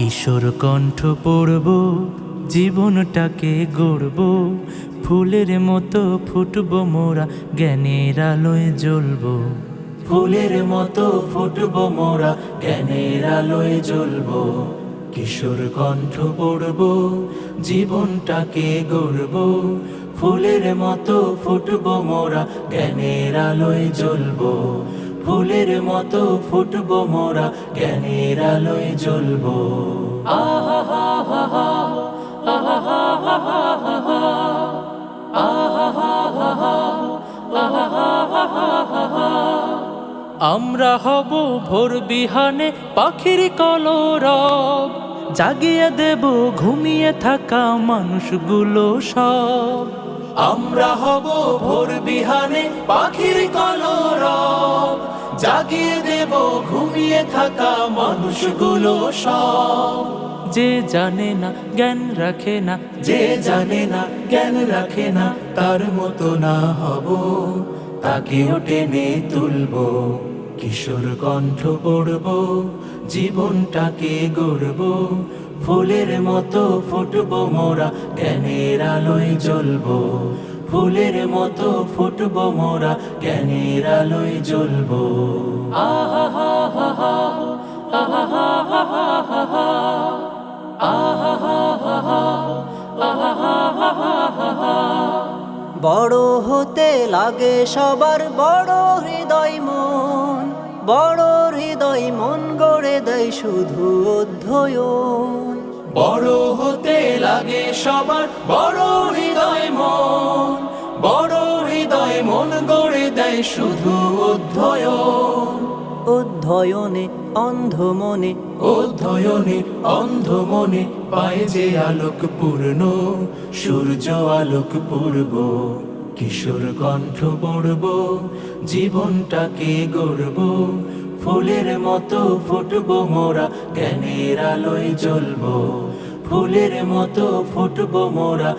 কিশোর কণ্ঠ পড়ব, জীবনটাকে গড়ব, ফুলের মতো ফুটব মোরা, জ্ঞানের আলোয় জ্বলব। ফুলের মতো ফুটব মোরা, জ্ঞানের আলোয় জ্বলব। কিশোর কণ্ঠ পড়ব, জীবনটাকে গড়ব, ফুলের মতো ফুটব মোরা, জ্ঞানের আলোয় জ্বলব। ফুলের মতো ফুটব মোরা, জ্ঞানের আলোয় জ্বলব। আহা হা হা হা, আহা হা হা হা হা, আহা হা হা হা, আহা হা হা হা হা। আমরা হব ভোর বিহানে পাখির কলরব, জাগিয়ে দেব ঘুমিয়ে থাকা মানুষগুলো সব। আমরা হব ভোর বিহানে পাখির কলরব, জাগিয়ে দেব ঘুমিয়ে থাকা মানুষগুলো সব। যে জানে না জ্ঞান রাখে না, যে জানে না জ্ঞান রাখে না, তার মতো না হব, তাকেও টেনে তুলব। কিশোর কণ্ঠ পড়ব, জীবনটাকে গড়ব, ফুলের মতো ফুটব মোরা, জ্ঞানের আলোয় জ্বলব। ফুলের মতো ফুটব মোরা, জ্ঞানের আলোয় জ্বলব। আহা হা হা হা, আহা হা হা হা হা, আহা হা হা হা, আহা হা হা হা। বড় হতে লাগে সবার বড় হৃদয় মন, বড় হৃদয় মন গড়ে দেয় শুধু অধ্যয়ন। বড় হতে লাগে সবার বড় হৃদয় মন, বড় হৃদয় মন গড়ে দেয় শুধু অধ্যয়ন। অধ্যয়নে অন্ধ মনে, অধ্যয়নে অন্ধ মনে পায় যে আলোক পূর্ণ, সূর্য আলোক পূর্ব। কিশোর কণ্ঠ পড়ব, জীবনটাকে গড়ব, ফুলের মতো ফুটব মোরা, জ্ঞানের আলোয় জ্বলব। ফুলের মতো ফুটব মোরা,